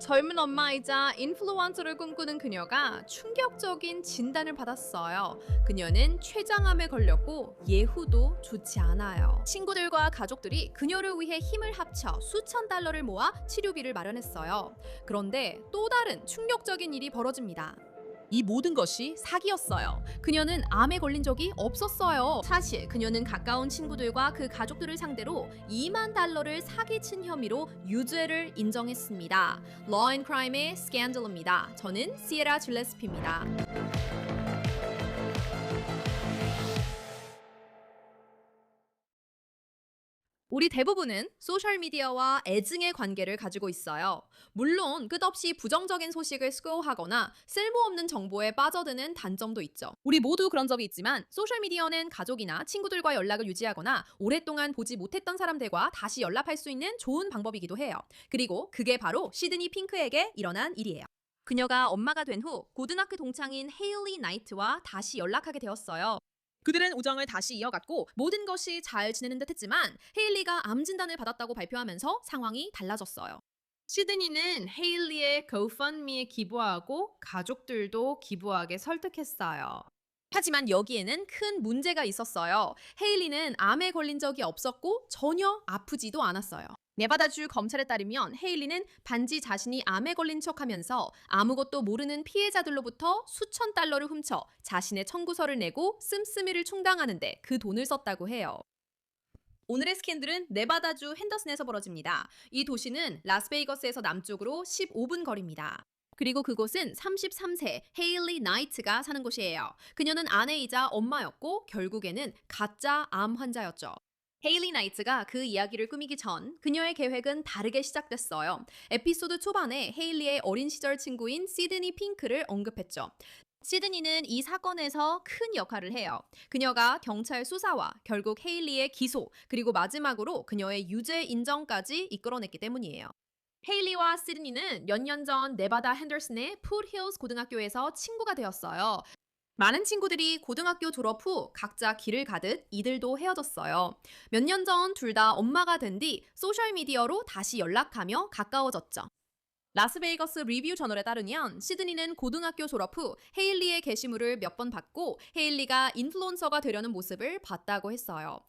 젊은 엄마이자 인플루언서를 꿈꾸는 그녀가 충격적인 진단을 받았어요. 그녀는 췌장암에 걸렸고 예후도 좋지 않아요. 친구들과 가족들이 그녀를 위해 힘을 합쳐 수천 달러를 모아 치료비를 마련했어요. 그런데 또 다른 충격적인 일이 벌어집니다. 이 모든 것이 사기였어요. 그녀는 암에 걸린 적이 없었어요. 사실 그녀는 가까운 친구들과 그 가족들을 상대로 2만 달러를 사기친 혐의로 유죄를 인정했습니다. Law and Crime의 스캔들입니다. 저는 시에라 줄레스피입니다. 우리 대부분은 소셜미디어와 애증의 관계를 가지고 있어요. 물론 끝없이 부정적인 소식을 스크롤하거나 쓸모없는 정보에 빠져드는 단점도 있죠. 우리 모두 그런 적이 있지만 소셜미디어는 가족이나 친구들과 연락을 유지하거나 오랫동안 보지 못했던 사람들과 다시 연락할 수 있는 좋은 방법이기도 해요. 그리고 그게 바로 시드니 핑크에게 일어난 일이에요. 그녀가 엄마가 된 후 고등학교 동창인 헤일리 나이트와 다시 연락하게 되었어요. 그들은 우정을 다시 이어갔고 모든 것이 잘 지내는 듯 했지만 헤일리가 암 진단을 받았다고 발표하면서 상황이 달라졌어요. 시드니는 헤일리의 GoFundMe에 기부하고 가족들도 기부하게 설득했어요. 하지만 여기에는 큰 문제가 있었어요. 헤일리는 암에 걸린 적이 없었고 전혀 아프지도 않았어요. 네바다주 검찰에 따르면 헤일리는 반지 자신이 암에 걸린 척하면서 아무것도 모르는 피해자들로부터 수천 달러를 훔쳐 자신의 청구서를 내고 씀씀이를 충당하는데 그 돈을 썼다고 해요. 오늘의 스캔들은 네바다주 핸더슨에서 벌어집니다. 이 도시는 라스베이거스에서 남쪽으로 15분 거리입니다. 그리고 그곳은 33세 헤일리 나이트가 사는 곳이에요. 그녀는 아내이자 엄마였고 결국에는 가짜 암 환자였죠. 헤일리 나이트가 그 이야기를 꾸미기 전 그녀의 계획은 다르게 시작됐어요. 에피소드 초반에 헤일리의 어린 시절 친구인 시드니 핑크를 언급했죠. 시드니는 이 사건에서 큰 역할을 해요. 그녀가 경찰 수사와 결국 헤일리의 기소, 그리고 마지막으로 그녀의 유죄 인정까지 이끌어냈기 때문이에요. 헤일리와 시드니는 몇 년 전 네바다 핸더슨의 풋힐스 고등학교에서 친구가 되었어요. 많은 친구들이 고등학교 졸업 후 각자 길을 가듯 이들도 헤어졌어요. 몇 년 전 둘 다 엄마가 된 뒤 소셜미디어로 다시 연락하며 가까워졌죠. 라스베이거스 리뷰 저널에 따르면 시드니는 고등학교 졸업 후 헤일리의 게시물을 몇 번 봤고 헤일리가 인플루언서가 되려는 모습을 봤다고 했어요.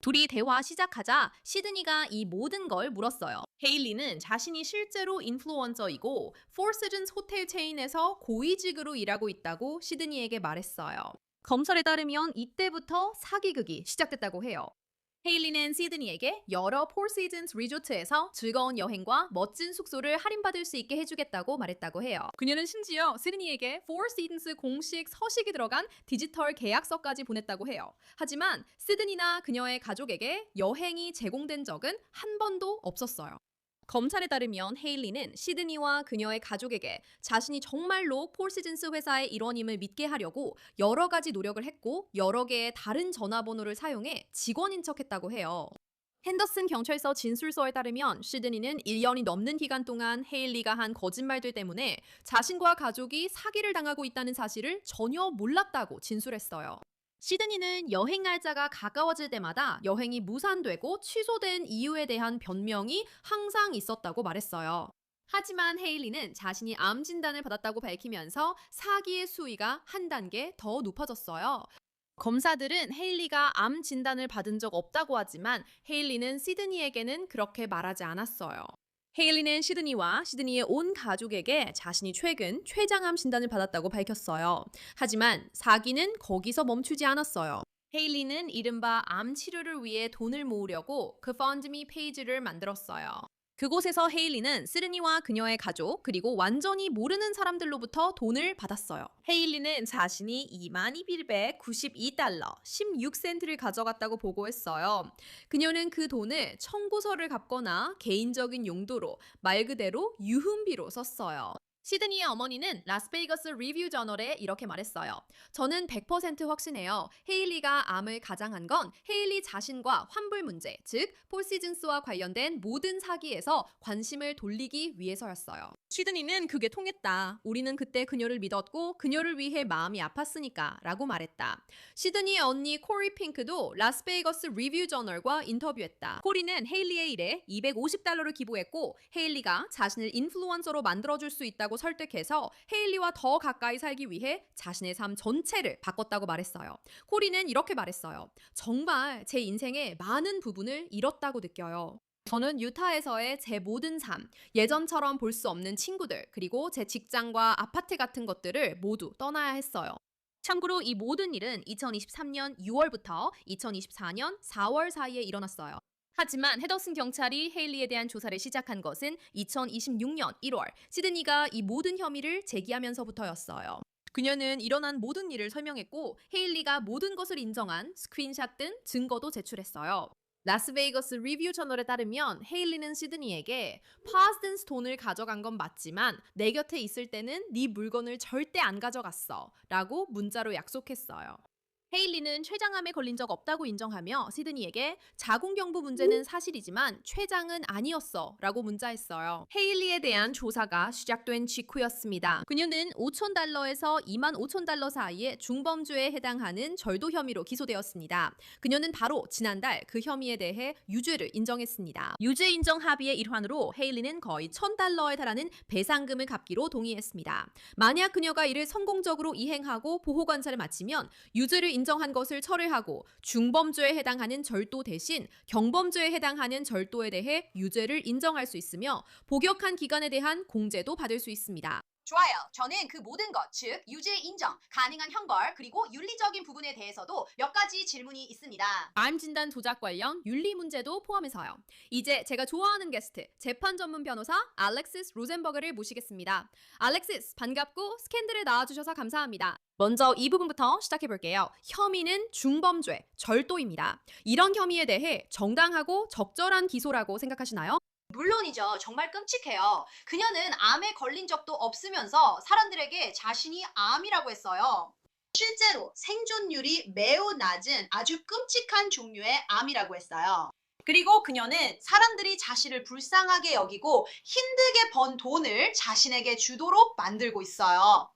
둘이 대화 시작하자 시드니가 이 모든 걸 물었어요. 헤일리는 자신이 실제로 인플루언서이고 Four Seasons 호텔 체인에서 고위직으로 일하고 있다고 시드니에게 말했어요. 검찰에 따르면 이때부터 사기극이 시작됐다고 해요. 헤일리는 시드니에게 여러 Four Seasons 리조트에서 즐거운 여행과 멋진 숙소를 할인받을 수 있게 해주겠다고 말했다고 해요. 그녀는 심지어 시드니에게 Four Seasons 공식 서식이 들어간 디지털 계약서까지 보냈다고 해요. 하지만 시드니나 그녀의 가족에게 여행이 제공된 적은 한 번도 없었어요. 검찰에 따르면 헤일리는 시드니와 그녀의 가족에게 자신이 정말로 폴시즌스 회사의 일원임을 믿게 하려고 여러 가지 노력을 했고 여러 개의 다른 전화번호를 사용해 직원인 척했다고 해요. 핸더슨 경찰서 진술서에 따르면 시드니는 1년이 넘는 기간 동안 헤일리가 한 거짓말들 때문에 자신과 가족이 사기를 당하고 있다는 사실을 전혀 몰랐다고 진술했어요. 시드니는 여행 날짜가 가까워질 때마다 여행이 무산되고 취소된 이유에 대한 변명이 항상 있었다고 말했어요. 하지만 헤일리는 자신이 암 진단을 받았다고 밝히면서 사기의 수위가 한 단계 더 높아졌어요. 검사들은 헤일리가 암 진단을 받은 적 없다고 하지만 헤일리는 시드니에게는 그렇게 말하지 않았어요. 헤일리는 시드니와 시드니의 온 가족에게 자신이 최근 췌장암 진단을 받았다고 밝혔어요. 하지만 사기는 거기서 멈추지 않았어요. 헤일리는 이른바 암 치료를 위해 돈을 모으려고 GoFundMe 페이지를 만들었어요. 그곳에서 헤일리는 시드니와 그녀의 가족 그리고 완전히 모르는 사람들로부터 돈을 받았어요. 헤일리는 자신이 2292달러 16센트를 가져갔다고 보고했어요. 그녀는 그 돈을 청구서를 갚거나 개인적인 용도로 말 그대로 유흥비로 썼어요. 시드니의 어머니는 라스베이거스 리뷰 저널에 이렇게 말했어요. 저는 100% 확신해요. 헤일리가 암을 가장한 건 헤일리 자신과 환불 문제, 즉 폴시즌스와 관련된 모든 사기에서 관심을 돌리기 위해서였어요. 시드니는 그게 통했다. 우리는 그때 그녀를 믿었고 그녀를 위해 마음이 아팠으니까 라고 말했다. 시드니의 언니 코리 핑크도 라스베이거스 리뷰 저널과 인터뷰했다. 코리는 헤일리의 일에 $250를 기부했고 헤일리가 자신을 인플루언서로 만들어줄 수 있다고 설득해서 헤일리와 더 가까이 살기 위해 자신의 삶 전체를 바꿨다고 말했어요. 코리는 이렇게 말했어요. 정말 제 인생의 많은 부분을 잃었다고 느껴요. 저는 유타에서의 제 모든 삶, 예전처럼 볼 수 없는 친구들, 그리고 제 직장과 아파트 같은 것들을 모두 떠나야 했어요. 참고로 이 모든 일은 2023년 6월부터 2024년 4월 사이에 일어났어요. 하지만 헤더슨 경찰이 헤일리에 대한 조사를 시작한 것은 2026년 1월, 시드니가 이 모든 혐의를 제기하면서부터였어요. 그녀는 일어난 모든 일을 설명했고 헤일리가 모든 것을 인정한 스크린샷 등 증거도 제출했어요. 라스베이거스 리뷰 저널에 따르면 헤일리는 시드니에게 파스든스 돈을 가져간 건 맞지만 내 곁에 있을 때는 네 물건을 절대 안 가져갔어 라고 문자로 약속했어요. 헤일리는 췌장암에 걸린 적 없다고 인정하며 시드니에게 자궁경부 문제는 사실이지만 췌장은 아니었어 라고 문자했어요. 헤일리에 대한 조사가 시작된 직후였습니다. 그녀는 $5,000에서 $25,000 사이의 중범죄에 해당하는 절도 혐의로 기소되었습니다. 그녀는 바로 지난달 그 혐의에 대해 유죄를 인정했습니다. 유죄 인정 합의의 일환으로 헤일리는 거의 $1,000에 달하는 배상금을 갚기로 동의했습니다. 만약 그녀가 이를 성공적으로 이행하고 보호관찰을 마치면 유죄를 인정한 것을 철회하고 중범죄에 해당하는 절도 대신 경범죄에 해당하는 절도에 대해 유죄를 인정할 수 있으며 복역한 기간에 대한 공제도 받을 수 있습니다. 좋아요. 저는 그 모든 것, 즉 유죄 인정, 가능한 형벌, 그리고 윤리적인 부분에 대해서도 몇 가지 질문이 있습니다. 암 진단 조작 관련 윤리 문제도 포함해서요. 이제 제가 좋아하는 게스트, 재판 전문 변호사 알렉시스 로젠버그를 모시겠습니다. 알렉시스, 반갑고 스캔들에 나와주셔서 감사합니다. 먼저 이 부분부터 시작해 볼게요. 혐의는 중범죄, 절도입니다. 이런 혐의에 대해 정당하고 적절한 기소라고 생각하시나요? 물론이죠. 정말 끔찍해요. 그녀는 암에 걸린 적도 없으면서 사람들에게 자신이 암이라고 했어요. 실제로 생존율이 매우 낮은 아주 끔찍한 종류의 암이라고 했어요. 그리고 그녀는 사람들이 자신을 불쌍하게 여기고 힘들게 번 돈을 자신에게 주도록 만들고 있어요.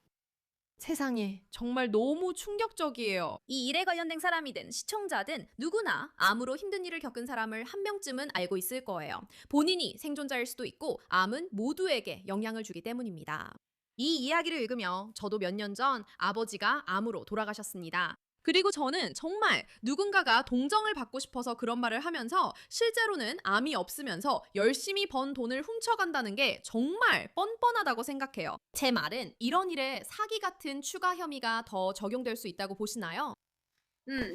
세상에, 정말 너무 충격적이에요. 이 일에 관련된 사람이든 시청자든 누구나 암으로 힘든 일을 겪은 사람을 한 명쯤은 알고 있을 거예요. 본인이 생존자일 수도 있고 암은 모두에게 영향을 주기 때문입니다. 이 이야기를 읽으며 저도 몇 년 전 아버지가 암으로 돌아가셨습니다. 그리고 저는 정말 누군가가 동정을 받고 싶어서 그런 말을 하면서 실제로는 암이 없으면서 열심히 번 돈을 훔쳐간다는 게 정말 뻔뻔하다고 생각해요. 제 말은 이런 일에 사기 같은 추가 혐의가 더 적용될 수 있다고 보시나요?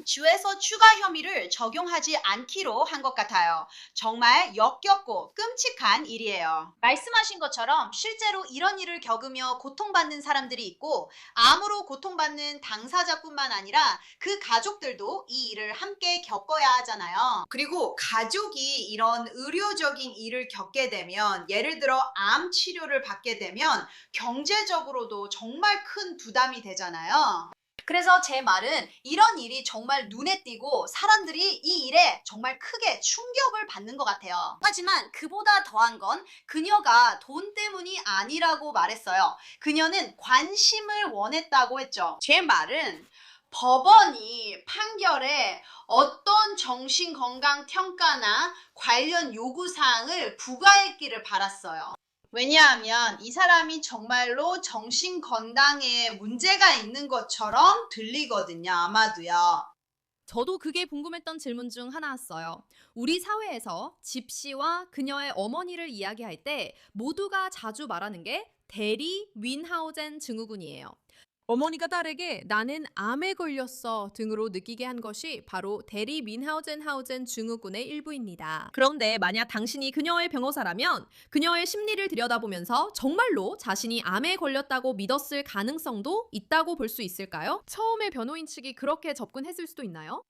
주에서 추가 혐의를 적용하지 않기로 한 것 같아요. 정말 역겹고 끔찍한 일이에요. 말씀하신 것처럼 실제로 이런 일을 겪으며 고통받는 사람들이 있고 암으로 고통받는 당사자뿐만 아니라 그 가족들도 이 일을 함께 겪어야 하잖아요. 그리고 가족이 이런 의료적인 일을 겪게 되면 예를 들어 암 치료를 받게 되면 경제적으로도 정말 큰 부담이 되잖아요. 그래서 제 말은 이런 일이 정말 눈에 띄고 사람들이 이 일에 정말 크게 충격을 받는 것 같아요. 하지만 그보다 더한 건 그녀가 돈 때문이 아니라고 말했어요. 그녀는 관심을 원했다고 했죠. 제 말은 법원이 판결에 어떤 정신건강 평가나 관련 요구사항을 부과했기를 바랐어요. 왜냐하면 이 사람이 정말로 정신건강에 문제가 있는 것처럼 들리거든요. 아마도요. 저도 그게 궁금했던 질문 중 하나였어요. 우리 사회에서 집시와 그녀의 어머니를 이야기할 때 모두가 자주 말하는 게 대리 윈하우젠 증후군이에요. 어머니가 딸에게 나는 암에 걸렸어 등으로 느끼게 한 것이 바로 대리 민하우젠 증후군의 일부입니다. 그런데 만약 당신이 그녀의 변호사라면 그녀의 심리를 들여다보면서 정말로 자신이 암에 걸렸다고 믿었을 가능성도 있다고 볼 수 있을까요? 처음에 변호인 측이 그렇게 접근했을 수도 있나요?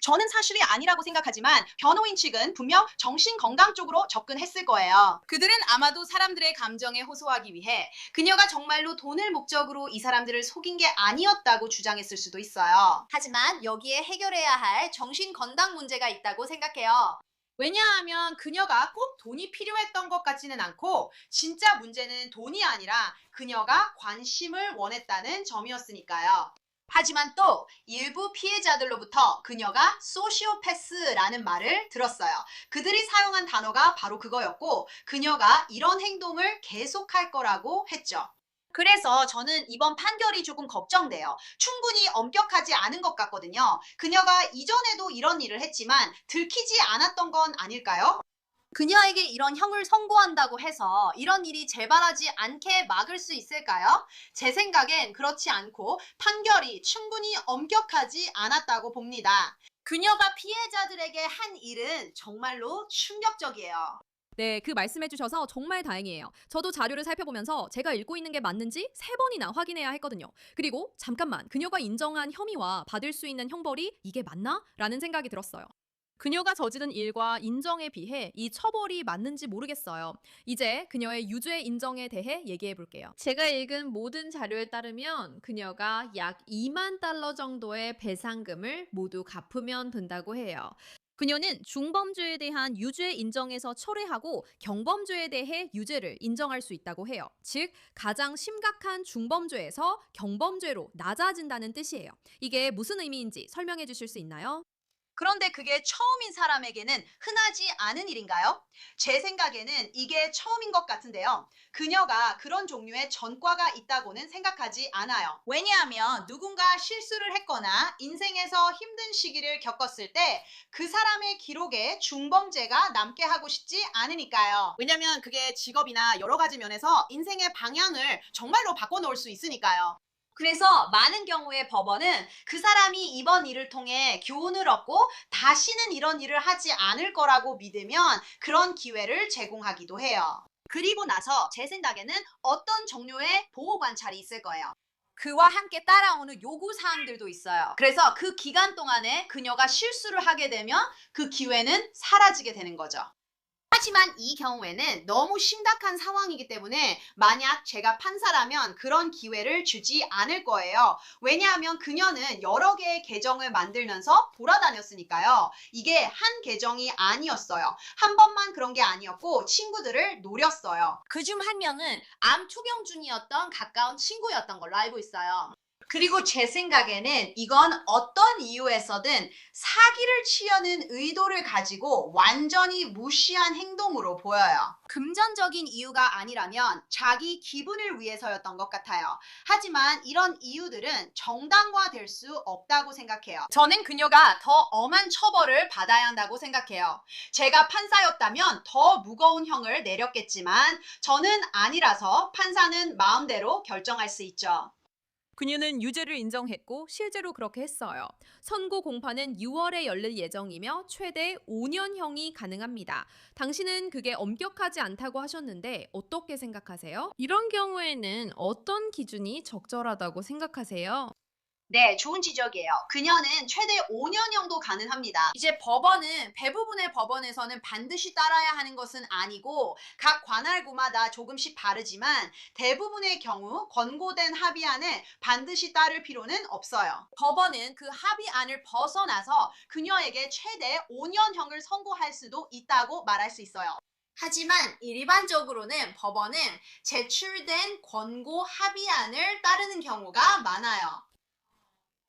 저는 사실이 아니라고 생각하지만 변호인 측은 분명 정신건강 쪽으로 접근했을 거예요. 그들은 아마도 사람들의 감정에 호소하기 위해 그녀가 정말로 돈을 목적으로 이 사람들을 속인 게 아니었다고 주장했을 수도 있어요. 하지만 여기에 해결해야 할 정신건강 문제가 있다고 생각해요. 왜냐하면 그녀가 꼭 돈이 필요했던 것 같지는 않고 진짜 문제는 돈이 아니라 그녀가 관심을 원했다는 점이었으니까요. 하지만 또 일부 피해자들로부터 그녀가 소시오패스라는 말을 들었어요. 그들이 사용한 단어가 바로 그거였고 그녀가 이런 행동을 계속할 거라고 했죠. 그래서 저는 이번 판결이 조금 걱정돼요. 충분히 엄격하지 않은 것 같거든요. 그녀가 이전에도 이런 일을 했지만 들키지 않았던 건 아닐까요? 그녀에게 이런 형을 선고한다고 해서 이런 일이 재발하지 않게 막을 수 있을까요? 제 생각엔 그렇지 않고 판결이 충분히 엄격하지 않았다고 봅니다. 그녀가 피해자들에게 한 일은 정말로 충격적이에요. 네, 그 말씀해 주셔서 정말 다행이에요. 저도 자료를 살펴보면서 제가 읽고 있는 게 맞는지 3번이나 확인해야 했거든요. 그리고 잠깐만, 그녀가 인정한 혐의와 받을 수 있는 형벌이 이게 맞나? 라는 생각이 들었어요. 그녀가 저지른 일과 인정에 비해 이 처벌이 맞는지 모르겠어요. 이제 그녀의 유죄 인정에 대해 얘기해 볼게요. 제가 읽은 모든 자료에 따르면 그녀가 약 2만 달러 정도의 배상금을 모두 갚으면 된다고 해요. 그녀는 중범죄에 대한 유죄 인정에서 철회하고 경범죄에 대해 유죄를 인정할 수 있다고 해요. 즉, 가장 심각한 중범죄에서 경범죄로 낮아진다는 뜻이에요. 이게 무슨 의미인지 설명해 주실 수 있나요? 그런데 그게 처음인 사람에게는 흔하지 않은 일인가요? 제 생각에는 이게 처음인 것 같은데요. 그녀가 그런 종류의 전과가 있다고는 생각하지 않아요. 왜냐하면 누군가 실수를 했거나 인생에서 힘든 시기를 겪었을 때 그 사람의 기록에 중범죄가 남게 하고 싶지 않으니까요. 왜냐하면 그게 직업이나 여러 가지 면에서 인생의 방향을 정말로 바꿔놓을 수 있으니까요. 그래서 많은 경우에 법원은 그 사람이 이번 일을 통해 교훈을 얻고 다시는 이런 일을 하지 않을 거라고 믿으면 그런 기회를 제공하기도 해요. 그리고 나서 제 생각에는 어떤 종류의 보호 관찰이 있을 거예요. 그와 함께 따라오는 요구 사항들도 있어요. 그래서 그 기간 동안에 그녀가 실수를 하게 되면 그 기회는 사라지게 되는 거죠. 하지만 이 경우에는 너무 심각한 상황이기 때문에 만약 제가 판사라면 그런 기회를 주지 않을 거예요. 왜냐하면 그녀는 여러 개의 계정을 만들면서 돌아다녔으니까요. 이게 한 계정이 아니었어요. 한 번만 그런 게 아니었고 친구들을 노렸어요. 그중 한 명은 암 투병 중이었던 가까운 친구였던 걸로 알고 있어요. 그리고 제 생각에는 이건 어떤 이유에서든 사기를 치려는 의도를 가지고 완전히 무시한 행동으로 보여요. 금전적인 이유가 아니라면 자기 기분을 위해서였던 것 같아요. 하지만 이런 이유들은 정당화될 수 없다고 생각해요. 저는 그녀가 더 엄한 처벌을 받아야 한다고 생각해요. 제가 판사였다면 더 무거운 형을 내렸겠지만 저는 아니라서 판사는 마음대로 결정할 수 있죠. 그녀는 유죄를 인정했고 실제로 그렇게 했어요. 선고 공판은 6월에 열릴 예정이며 최대 5년형이 가능합니다. 당신은 그게 엄격하지 않다고 하셨는데 어떻게 생각하세요? 이런 경우에는 어떤 기준이 적절하다고 생각하세요? 네, 좋은 지적이에요. 그녀는 최대 5년형도 가능합니다. 이제 법원은 대부분의 법원에서는 반드시 따라야 하는 것은 아니고 각 관할구마다 조금씩 다르지만 대부분의 경우 권고된 합의안을 반드시 따를 필요는 없어요. 법원은 그 합의안을 벗어나서 그녀에게 최대 5년형을 선고할 수도 있다고 말할 수 있어요. 하지만 일반적으로는 법원은 제출된 권고 합의안을 따르는 경우가 많아요.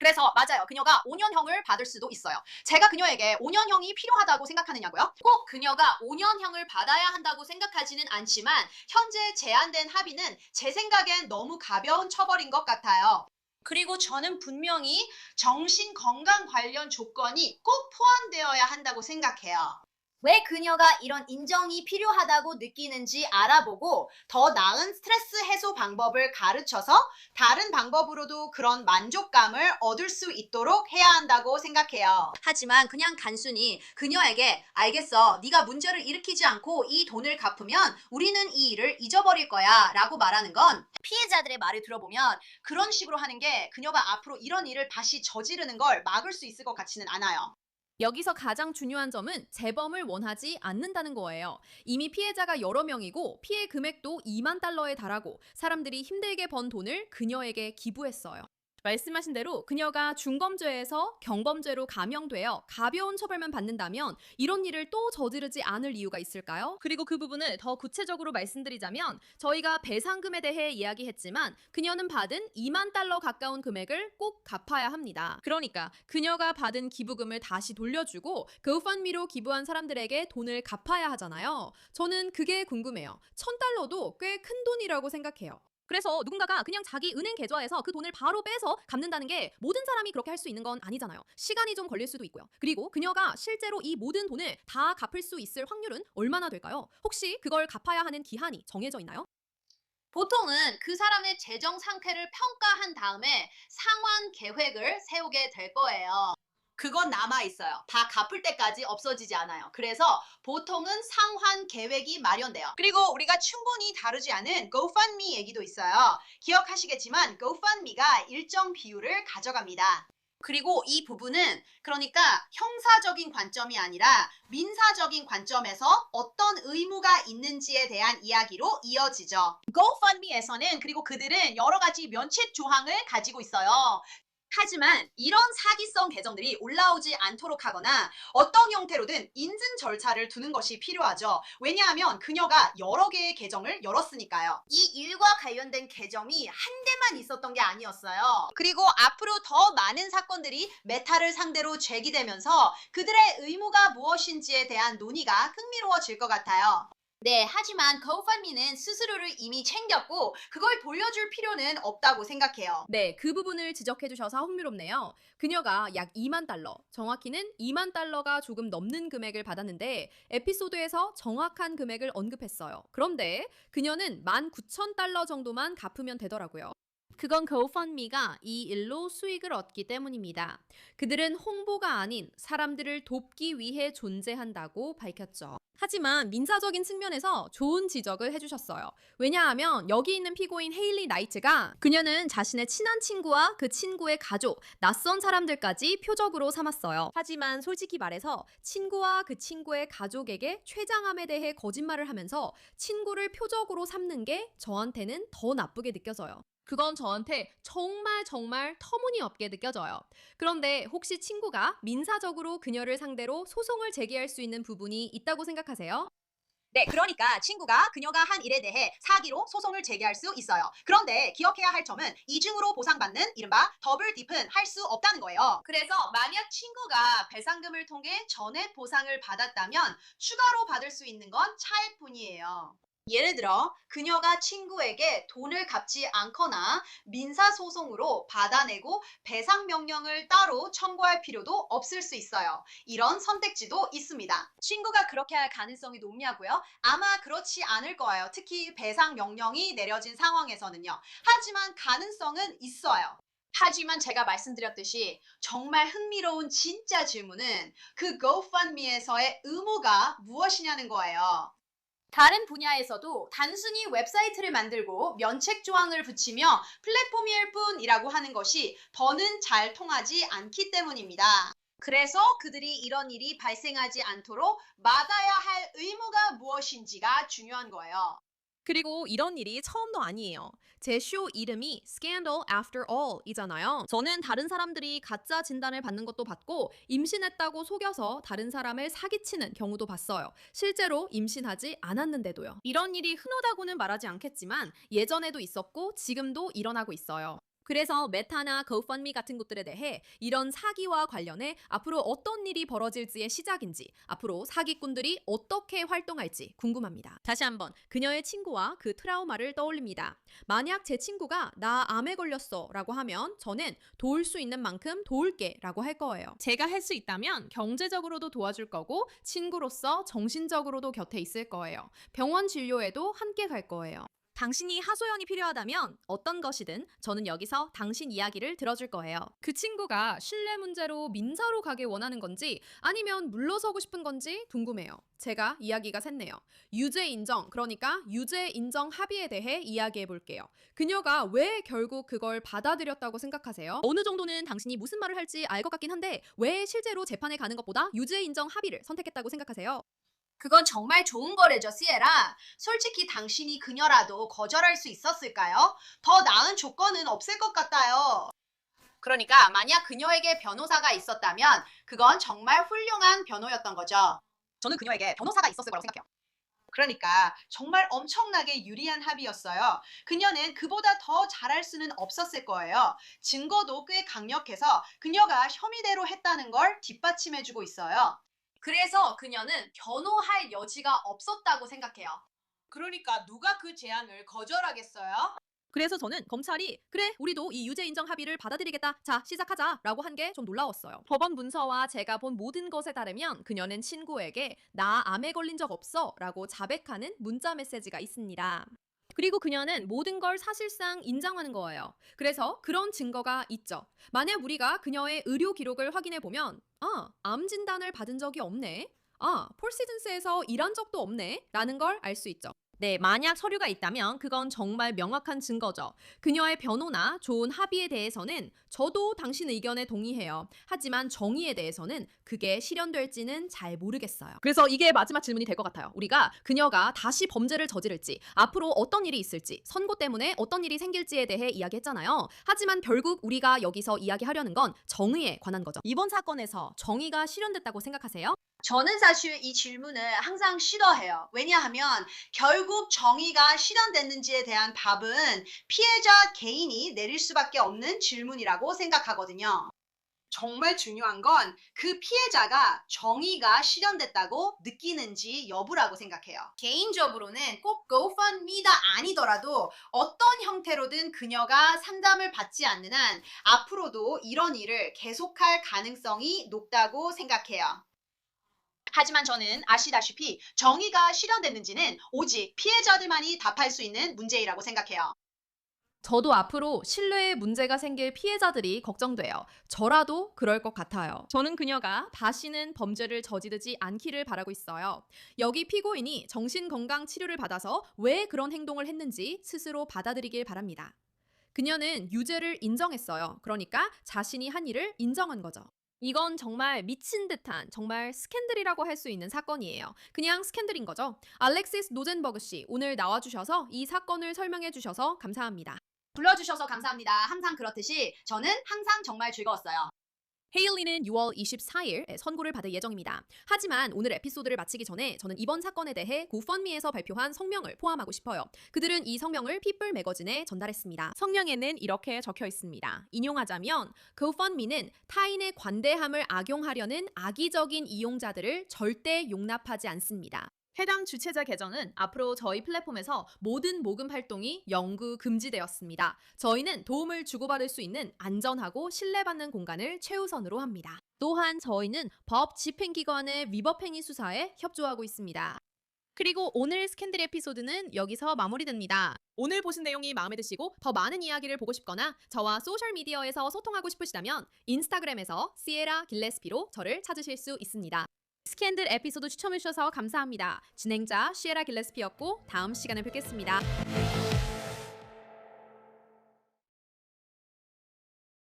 그래서 맞아요. 그녀가 5년형을 받을 수도 있어요. 제가 그녀에게 5년형이 필요하다고 생각하느냐고요? 꼭 그녀가 5년형을 받아야 한다고 생각하지는 않지만 현재 제안된 합의는 제 생각엔 너무 가벼운 처벌인 것 같아요. 그리고 저는 분명히 정신건강 관련 조건이 꼭 포함되어야 한다고 생각해요. 왜 그녀가 이런 인정이 필요하다고 느끼는지 알아보고 더 나은 스트레스 해소 방법을 가르쳐서 다른 방법으로도 그런 만족감을 얻을 수 있도록 해야 한다고 생각해요. 하지만 그냥 단순히 그녀에게 알겠어, 네가 문제를 일으키지 않고 이 돈을 갚으면 우리는 이 일을 잊어버릴 거야 라고 말하는 건 피해자들의 말을 들어보면 그런 식으로 하는 게 그녀가 앞으로 이런 일을 다시 저지르는 걸 막을 수 있을 것 같지는 않아요. 여기서 가장 중요한 점은 재범을 원하지 않는다는 거예요. 이미 피해자가 여러 명이고 피해 금액도 2만 달러에 달하고 사람들이 힘들게 번 돈을 그녀에게 기부했어요. 말씀하신 대로 그녀가 중범죄에서 경범죄로 감형되어 가벼운 처벌만 받는다면 이런 일을 또 저지르지 않을 이유가 있을까요? 그리고 그 부분을 더 구체적으로 말씀드리자면 저희가 배상금에 대해 이야기했지만 그녀는 받은 2만 달러 가까운 금액을 꼭 갚아야 합니다. 그러니까 그녀가 받은 기부금을 다시 돌려주고 GoFundMe로 기부한 사람들에게 돈을 갚아야 하잖아요. 저는 그게 궁금해요. 1,000달러도 꽤 큰 돈이라고 생각해요. 그래서 누군가가 그냥 자기 은행 계좌에서 그 돈을 바로 빼서 갚는다는 게 모든 사람이 그렇게 할 수 있는 건 아니잖아요. 시간이 좀 걸릴 수도 있고요. 그리고 그녀가 실제로 이 모든 돈을 다 갚을 수 있을 확률은 얼마나 될까요? 혹시 그걸 갚아야 하는 기한이 정해져 있나요? 보통은 그 사람의 재정 상태를 평가한 다음에 상환 계획을 세우게 될 거예요. 그건 남아 있어요. 다 갚을 때까지 없어지지 않아요. 그래서 보통은 상환 계획이 마련돼요. 그리고 우리가 충분히 다루지 않은 GoFundMe 얘기도 있어요. 기억하시겠지만 GoFundMe가 일정 비율을 가져갑니다. 그리고 이 부분은 그러니까 형사적인 관점이 아니라 민사적인 관점에서 어떤 의무가 있는지에 대한 이야기로 이어지죠. GoFundMe에서는 그리고 그들은 여러 가지 면책 조항을 가지고 있어요. 하지만 이런 사기성 계정들이 올라오지 않도록 하거나 어떤 형태로든 인증 절차를 두는 것이 필요하죠. 왜냐하면 그녀가 여러 개의 계정을 열었으니까요. 이 일과 관련된 계정이 한 대만 있었던 게 아니었어요. 그리고 앞으로 더 많은 사건들이 메타를 상대로 제기되면서 그들의 의무가 무엇인지에 대한 논의가 흥미로워질 것 같아요. 네, 하지만 GoFundMe는 수수료를 이미 챙겼고 그걸 돌려줄 필요는 없다고 생각해요. 네, 그 부분을 지적해 주셔서 흥미롭네요. 그녀가 약 2만 달러, 정확히는 2만 달러가 조금 넘는 금액을 받았는데 에피소드에서 정확한 금액을 언급했어요. 그런데 그녀는 19,000달러 정도만 갚으면 되더라고요. 그건 GoFundMe가 이 일로 수익을 얻기 때문입니다. 그들은 홍보가 아닌 사람들을 돕기 위해 존재한다고 밝혔죠. 하지만 민사적인 측면에서 좋은 지적을 해주셨어요. 왜냐하면 여기 있는 피고인 헤일리 나이트가 그녀는 자신의 친한 친구와 그 친구의 가족, 낯선 사람들까지 표적으로 삼았어요. 하지만 솔직히 말해서 친구와 그 친구의 가족에게 췌장암에 대해 거짓말을 하면서 친구를 표적으로 삼는 게 저한테는 더 나쁘게 느껴져요. 그건 저한테 정말 터무니없게 느껴져요. 그런데 혹시 친구가 민사적으로 그녀를 상대로 소송을 제기할 수 있는 부분이 있다고 생각하세요? 네, 그러니까 친구가 그녀가 한 일에 대해 사기로 소송을 제기할 수 있어요. 그런데 기억해야 할 점은 이중으로 보상받는 이른바 더블 딥은 할 수 없다는 거예요. 그래서 만약 친구가 배상금을 통해 전액 보상을 받았다면 추가로 받을 수 있는 건 차액 뿐이에요. 예를 들어 그녀가 친구에게 돈을 갚지 않거나 민사소송으로 받아내고 배상 명령을 따로 청구할 필요도 없을 수 있어요. 이런 선택지도 있습니다. 친구가 그렇게 할 가능성이 높냐고요? 아마 그렇지 않을 거예요. 특히 배상 명령이 내려진 상황에서는요. 하지만 가능성은 있어요. 하지만 제가 말씀드렸듯이 정말 흥미로운 진짜 질문은 그 GoFundMe에서의 의무가 무엇이냐는 거예요. 다른 분야에서도 단순히 웹사이트를 만들고 면책 조항을 붙이며 플랫폼일 뿐이라고 하는 것이 더는 잘 통하지 않기 때문입니다. 그래서 그들이 이런 일이 발생하지 않도록 막아야 할 의무가 무엇인지가 중요한 거예요. 그리고 이런 일이 처음도 아니에요. 제 쇼 이름이 Scandal After All 이잖아요. 저는 다른 사람들이 가짜 진단을 받는 것도 봤고 임신했다고 속여서 다른 사람을 사기치는 경우도 봤어요. 실제로 임신하지 않았는데도요. 이런 일이 흔하다고는 말하지 않겠지만 예전에도 있었고 지금도 일어나고 있어요. 그래서 메타나 GoFundMe 같은 곳들에 대해 이런 사기와 관련해 앞으로 어떤 일이 벌어질지의 시작인지, 앞으로 사기꾼들이 어떻게 활동할지 궁금합니다. 다시 한번 그녀의 친구와 그 트라우마를 떠올립니다. 만약 제 친구가 나 암에 걸렸어 라고 하면 저는 도울 수 있는 만큼 도울게 라고 할 거예요. 제가 할 수 있다면 경제적으로도 도와줄 거고 친구로서 정신적으로도 곁에 있을 거예요. 병원 진료에도 함께 갈 거예요. 당신이 하소연이 필요하다면 어떤 것이든 저는 여기서 당신 이야기를 들어줄 거예요. 그 친구가 신뢰 문제로 민사로 가길 원하는 건지 아니면 물러서고 싶은 건지 궁금해요. 제가 이야기가 샜네요. 유죄 인정, 그러니까 유죄 인정 합의에 대해 이야기해 볼게요. 그녀가 왜 결국 그걸 받아들였다고 생각하세요? 어느 정도는 당신이 무슨 말을 할지 알 것 같긴 한데 왜 실제로 재판에 가는 것보다 유죄 인정 합의를 선택했다고 생각하세요? 그건 정말 좋은 거래죠, 시에라. 솔직히 당신이 그녀라도 거절할 수 있었을까요? 더 나은 조건은 없을 것 같아요. 그러니까 만약 그녀에게 변호사가 있었다면 그건 정말 훌륭한 변호였던 거죠. 저는 그녀에게 변호사가 있었을 거라고 생각해요. 그러니까 정말 엄청나게 유리한 합의였어요. 그녀는 그보다 더 잘할 수는 없었을 거예요. 증거도 꽤 강력해서 그녀가 혐의대로 했다는 걸 뒷받침해주고 있어요. 그래서 그녀는 변호할 여지가 없었다고 생각해요. 그러니까 누가 그 제안을 거절하겠어요? 그래서 저는 검찰이 그래 우리도 이 유죄 인정 합의를 받아들이겠다 자 시작하자 라고 한 게 좀 놀라웠어요. 법원 문서와 제가 본 모든 것에 따르면 그녀는 친구에게 나 암에 걸린 적 없어 라고 자백하는 문자 메시지가 있습니다. 그리고 그녀는 모든 걸 사실상 인정하는 거예요. 그래서 그런 증거가 있죠. 만약 우리가 그녀의 의료 기록을 확인해 보면 암 진단을 받은 적이 없네. 폴시즌스에서 일한 적도 없네 라는 걸 알 수 있죠. 네, 만약 서류가 있다면 그건 정말 명확한 증거죠. 그녀의 변호나 좋은 합의에 대해서는 저도 당신 의견에 동의해요. 하지만 정의에 대해서는 그게 실현될지는 잘 모르겠어요. 그래서 이게 마지막 질문이 될 것 같아요. 우리가 그녀가 다시 범죄를 저지를지, 앞으로 어떤 일이 있을지, 선고 때문에 어떤 일이 생길지에 대해 이야기했잖아요. 하지만 결국 우리가 여기서 이야기하려는 건 정의에 관한 거죠. 이번 사건에서 정의가 실현됐다고 생각하세요? 저는 사실 이 질문을 항상 싫어해요. 왜냐하면 결국 정의가 실현됐는지에 대한 답은 피해자 개인이 내릴 수밖에 없는 질문이라고 생각하거든요. 정말 중요한 건 그 피해자가 정의가 실현됐다고 느끼는지 여부라고 생각해요. 개인적으로는 꼭 GoFundMe가 아니더라도 어떤 형태로든 그녀가 상담을 받지 않는 한 앞으로도 이런 일을 계속할 가능성이 높다고 생각해요. 하지만 저는 아시다시피 정의가 실현됐는지는 오직 피해자들만이 답할 수 있는 문제이라고 생각해요. 저도 앞으로 신뢰에 문제가 생길 피해자들이 걱정돼요. 저라도 그럴 것 같아요. 저는 그녀가 다시는 범죄를 저지르지 않기를 바라고 있어요. 여기 피고인이 정신건강 치료를 받아서 왜 그런 행동을 했는지 스스로 받아들이길 바랍니다. 그녀는 유죄를 인정했어요. 그러니까 자신이 한 일을 인정한 거죠. 이건 정말 미친 듯한 정말 스캔들이라고 할 수 있는 사건이에요. 그냥 스캔들인 거죠. 알렉시스 노젠버그 씨, 오늘 나와주셔서 이 사건을 설명해 주셔서 감사합니다. 불러주셔서 감사합니다. 항상 그렇듯이 저는 항상 정말 즐거웠어요. 헤일리는 6월 24일에 선고를 받을 예정입니다. 하지만 오늘 에피소드를 마치기 전에 저는 이번 사건에 대해 고펀미에서 발표한 성명을 포함하고 싶어요. 그들은 이 성명을 피플 매거진에 전달했습니다. 성명에는 이렇게 적혀 있습니다. 인용하자면 고펀미는 타인의 관대함을 악용하려는 악의적인 이용자들을 절대 용납하지 않습니다. 해당 주최자 계정은 앞으로 저희 플랫폼에서 모든 모금 활동이 영구 금지되었습니다. 저희는 도움을 주고받을 수 있는 안전하고 신뢰받는 공간을 최우선으로 합니다. 또한 저희는 법 집행기관의 위법행위 수사에 협조하고 있습니다. 그리고 오늘 스캔들 에피소드는 여기서 마무리됩니다. 오늘 보신 내용이 마음에 드시고 더 많은 이야기를 보고 싶거나 저와 소셜미디어에서 소통하고 싶으시다면 인스타그램에서 시에라 길레스피로 저를 찾으실 수 있습니다. 스캔들 에피소드 추천해주셔서 감사합니다. 진행자 시에라 길레스피였고 다음 시간에 뵙겠습니다.